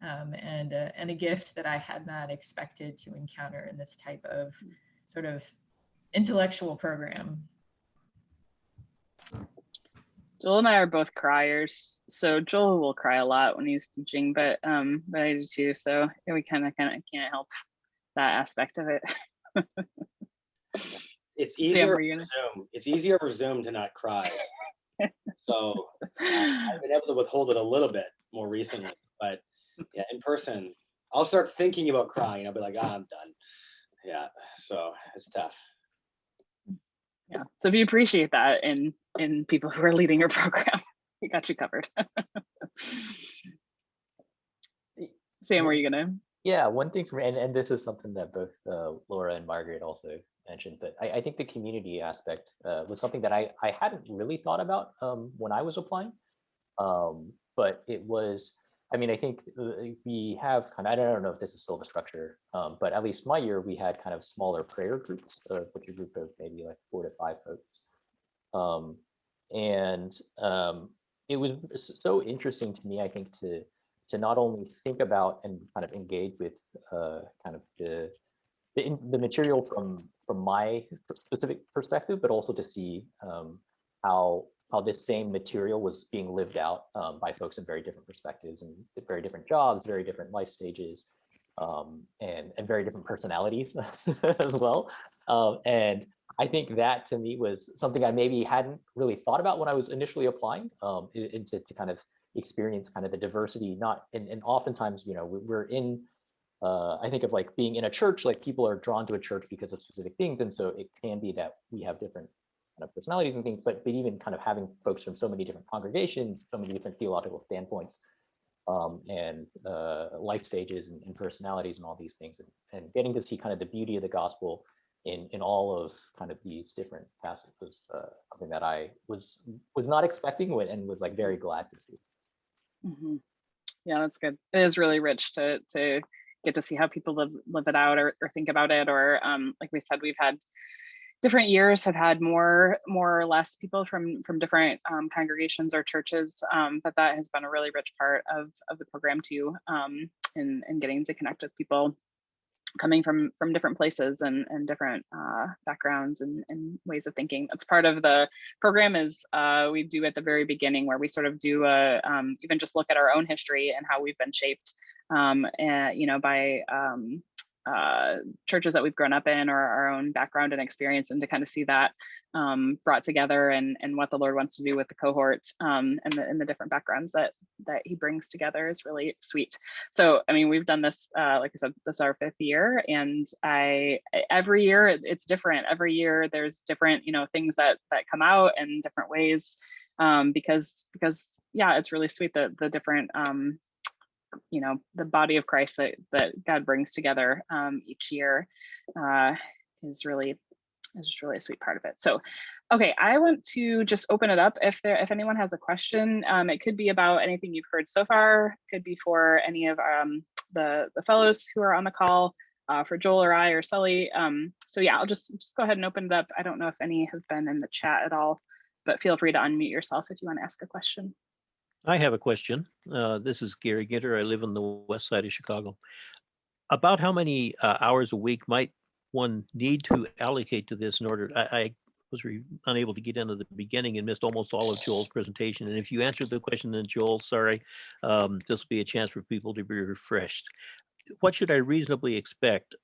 and a gift that I had not expected to encounter in this type of sort of intellectual program. Joel and I are both criers, so Joel will cry a lot when he's teaching, but I do too. So we kind of can't help that aspect of it. It's easier over Zoom. It's easier over Zoom to not cry. So I've been able to withhold it a little bit more recently, but yeah, in person, I'll start thinking about crying. I'll be like, I'm done. Yeah, so it's tough. Yeah, so if you appreciate that in people who are leading your program, we got you covered. Sam, were you gonna? Yeah, one thing for me, and this is something that both Laura and Margaret also mentioned, but I think the community aspect was something that I hadn't really thought about when I was applying, but it was, I think we have kind of, I don't know if this is still the structure, but at least my year, we had kind of smaller prayer groups, which a group of maybe like 4 to 5 folks. It was so interesting to me, I think, to not only think about and kind of engage with kind of the material from my specific perspective, but also to see how this same material was being lived out by folks in very different perspectives and very different jobs, very different life stages, and very different personalities as well. And I think that to me was something I maybe hadn't really thought about when I was initially applying, into to kind of experience kind of the diversity, and oftentimes, we're in, I think of like being in a church, like people are drawn to a church because of specific things. And so it can be that we have different kind of personalities and things, but even kind of having folks from so many different congregations, so many different theological standpoints, and life stages and personalities and all these things, and getting to see kind of the beauty of the gospel in all of kind of these different facets was something that I was not expecting and was like very glad to see. Mm-hmm. Yeah, that's good. It is really rich to get to see how people live it out or think about it, or like we said, we've had different years have had more or less people from different congregations or churches, but that has been a really rich part of the program too, in getting to connect with people coming from different places and different backgrounds and ways of thinking. That's part of the program is we do at the very beginning, where we sort of do even just look at our own history and how we've been shaped by churches that we've grown up in, or our own background and experience, and to kind of see that brought together and what the Lord wants to do with the cohort, and the different backgrounds that he brings together is really sweet. So, we've done this, like I said, this is our 5th year, and every year it's different. Every year there's different, things that come out in different ways, because yeah, it's really sweet that the different the body of Christ that God brings together each year is really a sweet part of it. So, okay, I want to just open it up. If anyone has a question, it could be about anything you've heard so far, could be for any of the fellows who are on the call, for Joel or I or Sully. So yeah, I'll just go ahead and open it up. I don't know if any have been in the chat at all, but feel free to unmute yourself if you want to ask a question. I have a question. This is Gary Ginter. I live on the west side of Chicago. About how many hours a week might one need to allocate to this in order? I was unable to get into the beginning and missed almost all of Joel's presentation. And if you answered the question, then Joel, sorry, this will be a chance for people to be refreshed. What should I reasonably expect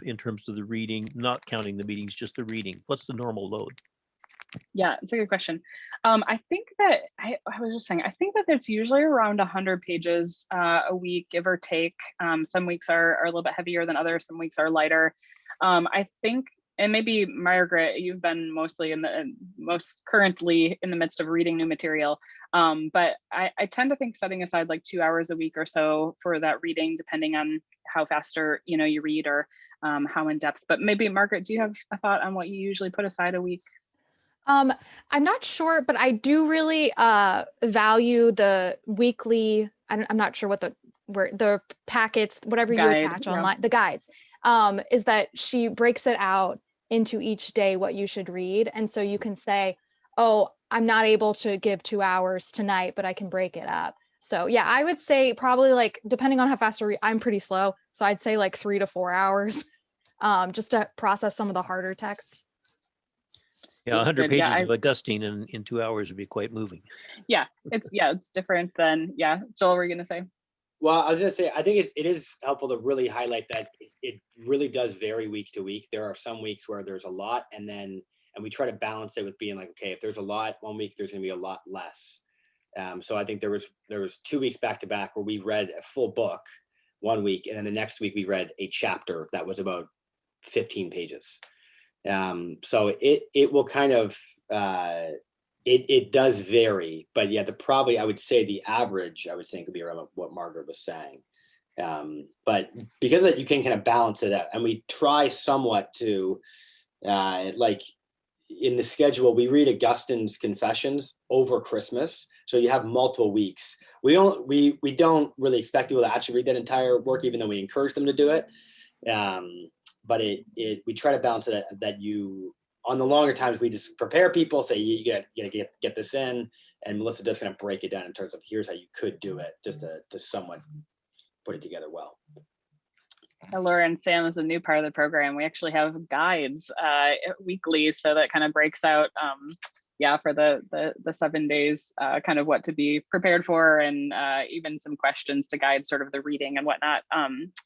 in terms of the reading, not counting the meetings, just the reading? What's the normal load? Yeah, it's a good question. I think that I was just saying, I think that there's usually around 100 pages a week, give or take. Some weeks are a little bit heavier than others. Some weeks are lighter. I think And maybe Margaret, you've been mostly most currently in the midst of reading new material. But I tend to think setting aside like 2 hours a week or so for that reading, depending on how fast or you read, or how in depth. But maybe Margaret, do you have a thought on what you usually put aside a week? I'm not sure, but I do really value the weekly, I'm not sure what the packets, whatever you attach online, the guides, is that she breaks it out into each day what you should read. And so you can say, oh, I'm not able to give 2 hours tonight, but I can break it up. So yeah, I would say probably, like, depending on how fast I read, I'm pretty slow. So I'd say like 3 to 4 hours just to process some of the harder texts. Yeah, 100 pages of Augustine in 2 hours would be quite moving. Yeah, it's different than, Joel, were you gonna say? Well, I was gonna say, I think it is helpful to really highlight that it really does vary week to week. There are some weeks where there's a lot, and we try to balance it with being like, okay, if there's a lot one week, there's gonna be a lot less. So I think there was 2 weeks back to back where we read a full book one week, and then the next week we read a chapter that was about 15 pages. So it will kind of it does vary, but yeah, I would say the average, I would think, would be around what Margaret was saying. But because that, you can kind of balance it out, and we try somewhat to like in the schedule, we read Augustine's Confessions over Christmas, so you have multiple weeks. We don't really expect people to actually read that entire work, even though we encourage them to do it. But we try to balance it that on the longer times, we just prepare people, say you gotta get this in, and Melissa just kind of break it down in terms of here's how you could do it, just to somewhat put it together well. Laura and Sam is a new part of the program. We actually have guides weekly, so that kind of breaks out for the 7 days, kind of what to be prepared for, and even some questions to guide sort of the reading and whatnot.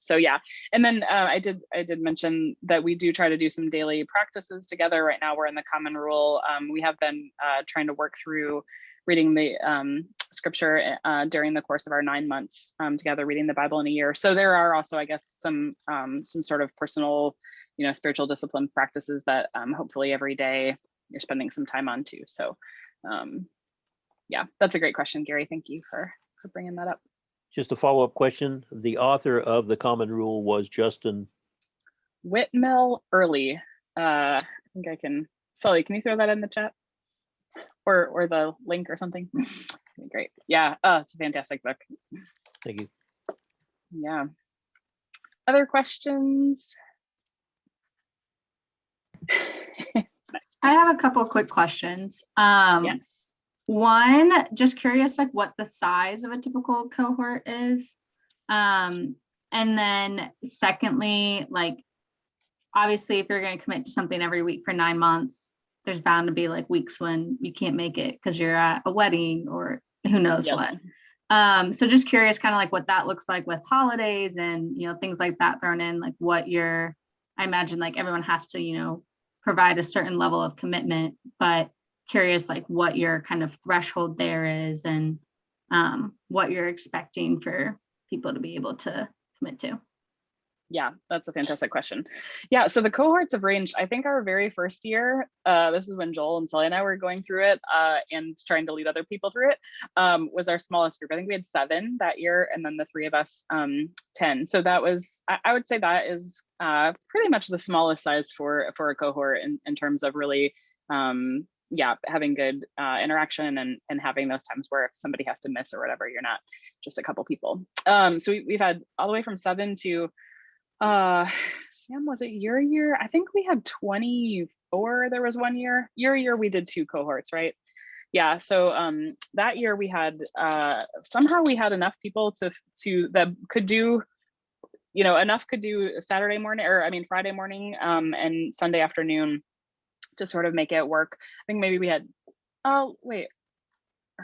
So yeah, and then I did mention that we do try to do some daily practices together. Right now we're in the Common Rule. We have been trying to work through reading the scripture during the course of our 9 months together, reading the Bible in a year. So there are also, I guess, some sort of personal, spiritual discipline practices that hopefully every day you're spending some time on too. So yeah, that's a great question, Gary. Thank you for bringing that up. Just a follow-up question. The author of the Common Rule was Justin Whitmell Early. I think I can, Sully, can you throw that in the chat? Or the link or something? Great. Yeah, it's a fantastic book. Thank you. Yeah. Other questions? I have a couple of quick questions. Yes. One, just curious, like what the size of a typical cohort is. And then secondly, like, obviously, if you're going to commit to something every week for 9 months, there's bound to be like weeks when you can't make it because you're at a wedding or who knows what. So just curious, kind of like what that looks like with holidays and, things like that thrown in, like I imagine like everyone has to, provide a certain level of commitment, but curious like what your kind of threshold there is and what you're expecting for people to be able to commit to. Yeah, that's a fantastic question. Yeah, so the cohorts have ranged. I think our very first year, this is when Joel and Sully and I were going through it and trying to lead other people through it, was our smallest group. I think we had 7 that year, and then the 3 of us, 10. So that was, I would say that is pretty much the smallest size for a cohort in terms of really, having good interaction and having those times where if somebody has to miss or whatever, you're not just a couple people. So we've had all the way from 7 to Sam, was it your year? I think we had 24. There was one year. Your year we did 2 cohorts, right? Yeah. So that year we had somehow we had enough people to that could do, enough could do Saturday morning, or I mean Friday morning and Sunday afternoon to sort of make it work. I think maybe we had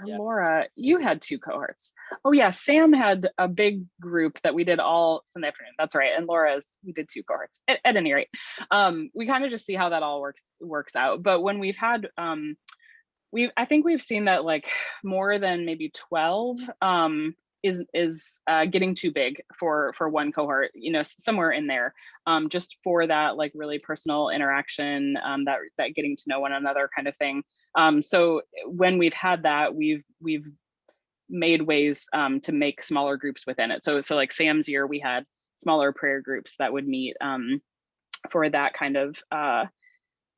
Laura, you had 2 cohorts. Oh yeah, Sam had a big group that we did all Sunday afternoon. That's right. And we did 2 cohorts. At any rate, we kind of just see how that all works out. But when we've had, I think we've seen that like more than maybe 12 is getting too big for one cohort, you know, somewhere in there, just for that like really personal interaction, that getting to know one another kind of thing. So when we've had that, we've made ways to make smaller groups within it. So like Sam's year, we had smaller prayer groups that would meet for that kind of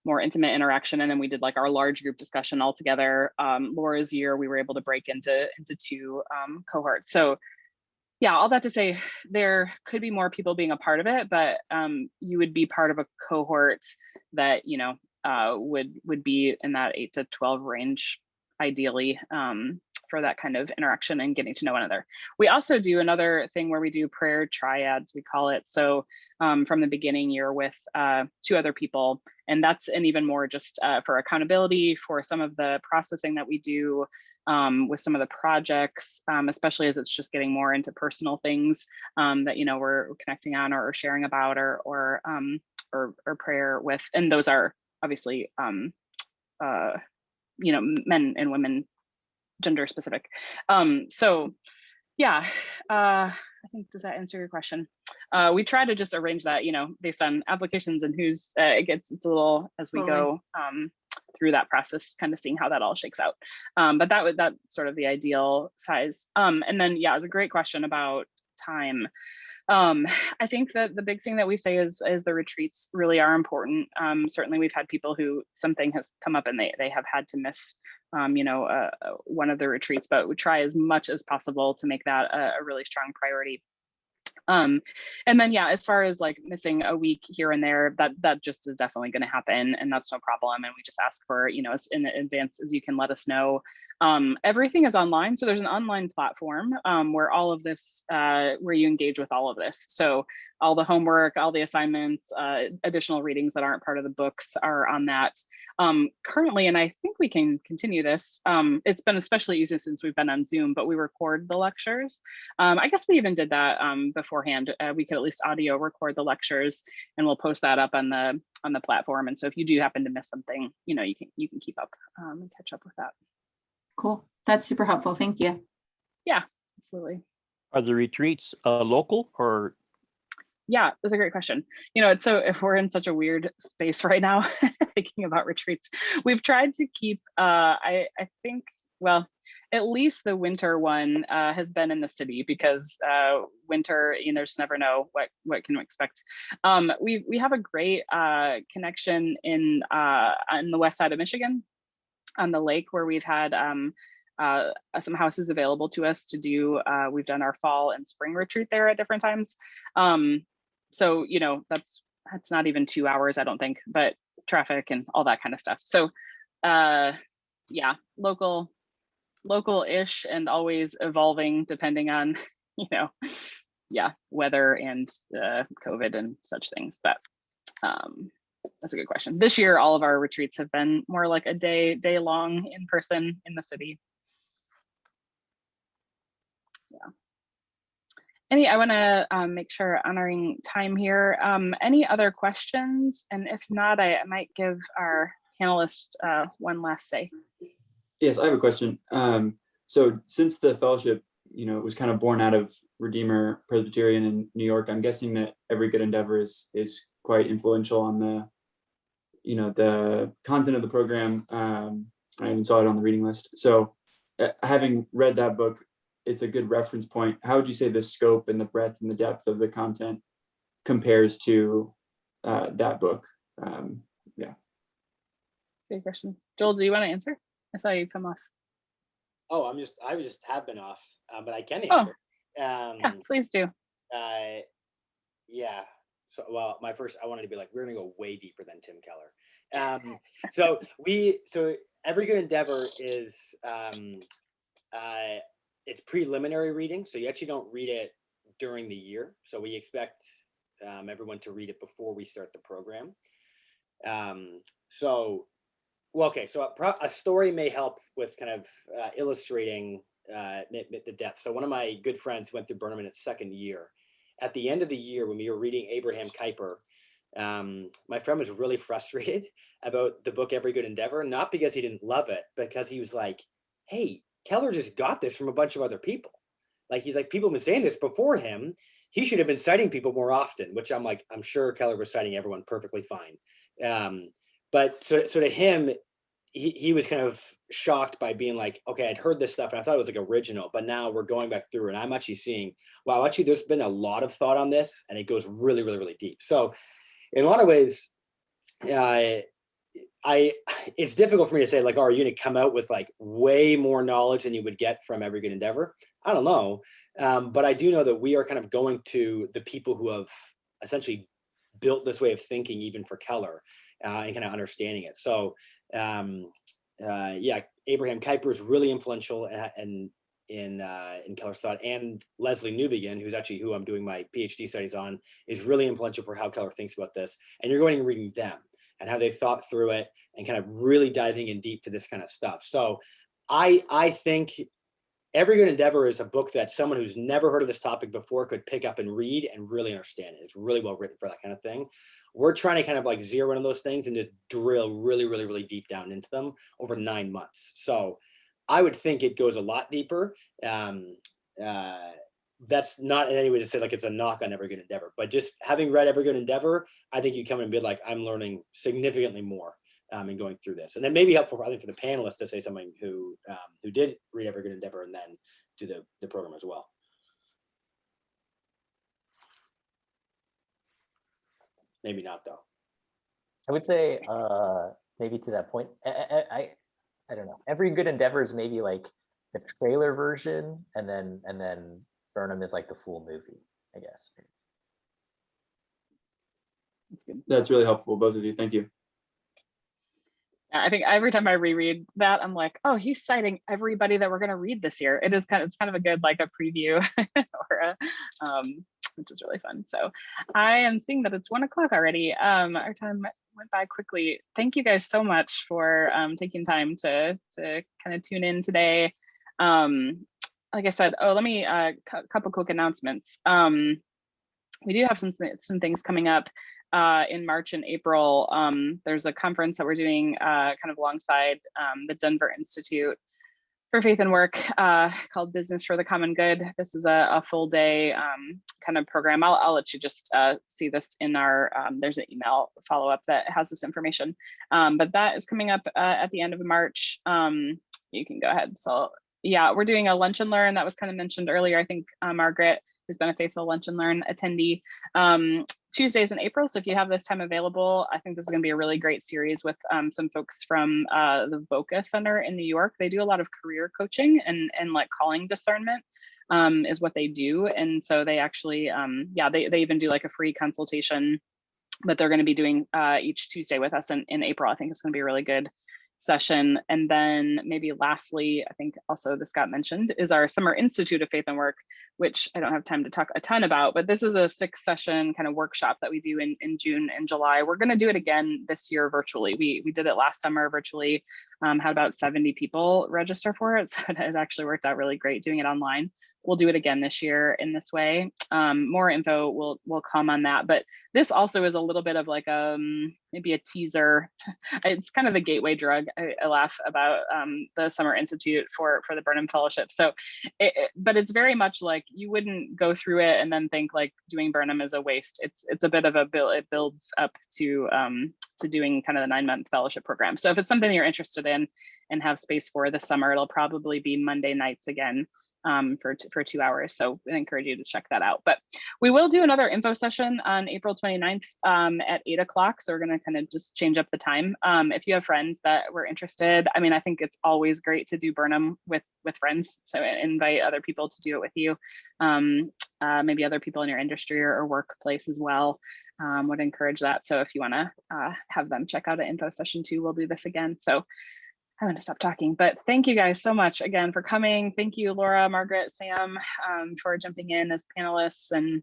more intimate interaction, and then we did like our large group discussion all together. Laura's year, we were able to break into two cohorts. So yeah, all that to say, there could be more people being a part of it, but you would be part of a cohort that, you know, would be in that 8 to 12 range, ideally, for that kind of interaction and getting to know one another. We also do another thing where we do prayer triads, we call it. So from the beginning, you're with 2 other people, and that's an even more just for accountability, for some of the processing that we do with some of the projects, especially as it's just getting more into personal things that, you know, we're connecting on or sharing about or prayer with. And those are obviously, you know, men and women, gender specific. So yeah, I think, does that answer your question? We try to just arrange that, you know, based on applications and who's, it's a little as we go through that process, kind of seeing how that all shakes out. But that's sort of the ideal size. And then, yeah, it was a great question about time. I think that the big thing that we say is the retreats really are important. Certainly we've had people who something has come up and they have had to miss, you know, one of the retreats, but we try as much as possible to make that a really strong priority. And then, yeah, as far as like missing a week here and there, that just is definitely going to happen, and that's no problem. And we just ask for, you know, as in advance as you can let us know. Everything is online. So there's an online platform where all of this, where you engage with all of this. So all the homework, all the assignments, additional readings that aren't part of the books are on that. Currently, and I think we can continue this, it's been especially easy since we've been on Zoom, but we record the lectures. I guess we even did that beforehand. We could at least audio record the lectures, and we'll post that up on the platform. And so if you do happen to miss something, you know, you can keep up and catch up with that. Cool. That's super helpful. Thank you. Yeah, absolutely. Are the retreats local or? Yeah, that's a great question. You know, so if we're in such a weird space right now, thinking about retreats, we've tried to keep, I think, well, at least the winter one has been in the city, because winter, you know, just never know what can expect. We have a great connection in on the west side of Michigan, on the lake, where we've had some houses available to us to do. We've done our fall and spring retreat there at different times. So, you know, that's not even 2 hours, I don't think, but traffic and all that kind of stuff. So yeah, local-ish, and always evolving depending on, you know, yeah, weather and COVID and such things. But that's a good question. This year, all of our retreats have been more like a day long in person in the city. Yeah. I want to make sure, honoring time here. Any other questions? And if not, I might give our panelists one last say. Yes, I have a question. So since the fellowship, you know, it was kind of born out of Redeemer Presbyterian in New York, I'm guessing that Every Good Endeavor is quite influential on the, you know, the content of the program. I even saw it on the reading list. So having read that book, it's a good reference point. How would you say the scope and the breadth and the depth of the content compares to that book? Yeah. Same question. Joel, do you want to answer? I saw you come off. Oh, I just have been off, but I can answer. Yeah, please do. Yeah. So, well, I wanted to be like, we're gonna go way deeper than Tim Keller. So Every Good Endeavor is it's preliminary reading, so you actually don't read it during the year. So we expect everyone to read it before we start the program. So a story may help with kind of illustrating the depth. So one of my good friends went through Burnham in its second year. At the end of the year, when we were reading Abraham Kuyper, my friend was really frustrated about the book Every Good Endeavor, not because he didn't love it, because he was like, hey, Keller just got this from a bunch of other people. Like, he's like, people have been saying this before him. He should have been citing people more often, which I'm like, I'm sure Keller was citing everyone perfectly fine. But so to him, he was kind of shocked by being like, okay, I'd heard this stuff and I thought it was like original, but now we're going back through and I'm actually seeing, wow, actually there's been a lot of thought on this and it goes really, really, really deep. So in a lot of ways, it's difficult for me to say like, oh, are you going to come out with like way more knowledge than you would get from Every Good Endeavor? I don't know. But I do know that we are kind of going to the people who have essentially built this way of thinking, even for Keller, and kind of understanding it. So yeah, Abraham Kuyper is really influential in Keller's thought, and Leslie Newbegin, who's actually who I'm doing my PhD studies on, is really influential for how Keller thinks about this. And you're going and reading them and how they thought through it and kind of really diving in deep to this kind of stuff. So I think Every Good Endeavor is a book that someone who's never heard of this topic before could pick up and read and really understand it. It's really well written for that kind of thing. We're trying to kind of like zero in on those things and just drill really, really, really deep down into them over 9 months. So I would think it goes a lot deeper. That's not in any way to say like it's a knock on Every Good Endeavor, but just having read Every Good Endeavor, I think you come and be like, I'm learning significantly more in going through this. And it may be helpful, I think, for the panelists to say something who did read Every Good Endeavor and then do the program as well. Maybe not though. I would say maybe to that point, I don't know. Every Good Endeavor is maybe like the trailer version, and then Burnham is like the full movie, I guess. That's good. That's really helpful, both of you. Thank you. I think every time I reread that, I'm like, oh, he's citing everybody that we're going to read this year. It's kind of a good like a preview or which is really fun. So I am seeing that it's 1 o'clock already. Our time went by quickly. Thank you guys so much for taking time to kind of tune in today. Like I said, let me a couple quick announcements. We do have some things coming up in March and April. There's a conference that we're doing kind of alongside the Denver Institute for Faith and Work called Business for the Common Good. This is a full day kind of program. I'll let you just see this in our, there's an email follow-up that has this information. But that is coming up at the end of March. You can go ahead. So yeah, we're doing a lunch and learn that was kind of mentioned earlier. I think Margaret, who's been a faithful lunch and learn attendee, Tuesdays in April. So if you have this time available, I think this is going to be a really great series with some folks from the VOCA Center in New York. They do a lot of career coaching and like calling discernment is what they do. And so they actually, yeah, they even do like a free consultation, but they're going to be doing each Tuesday with us in April. I think it's going to be a really good session. And then maybe lastly, I think also this got mentioned, is our Summer Institute of Faith and Work, which I don't have time to talk a ton about, but this is a 6-session kind of workshop that we do in June and July. We're going to do it again this year virtually. We did it last summer virtually, had about 70 people register for it. So it actually worked out really great doing it online. We'll do it again this year in this way. More info will come on that, but this also is a little bit of like maybe a teaser. It's kind of the gateway drug. I laugh about the Summer Institute for the Burnham Fellowship. So, but it's very much like you wouldn't go through it and then think like doing Burnham is a waste. It's a bit of a build. It builds up to doing kind of the 9-month fellowship program. So if it's something you're interested in and have space for this summer, it'll probably be Monday nights again. For 2 hours. So I encourage you to check that out. But we will do another info session on April 29th at 8 o'clock. So we're going to kind of just change up the time. If you have friends that were interested, I mean, I think it's always great to do Burnham with friends. So invite other people to do it with you. Maybe other people in your industry or workplace as well. Would encourage that. So if you want to have them check out an info session too, we'll do this again. So I'm going to stop talking, but thank you guys so much again for coming. Thank you, Laura, Margaret, Sam, for jumping in as panelists, and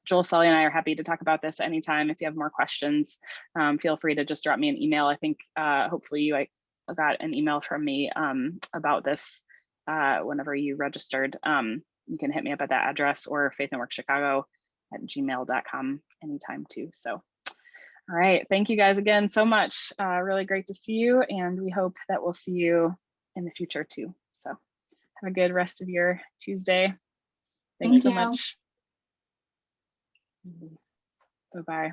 Joel, Sully, and I are happy to talk about this anytime. If you have more questions, feel free to just drop me an email. I think hopefully you got an email from me about this whenever you registered. You can hit me up at that address or faithandworkchicago@gmail.com anytime too. So. All right, thank you guys again so much. Really great to see you, and we hope that we'll see you in the future too. So have a good rest of your Tuesday. Thanks so you. much. Bye-bye.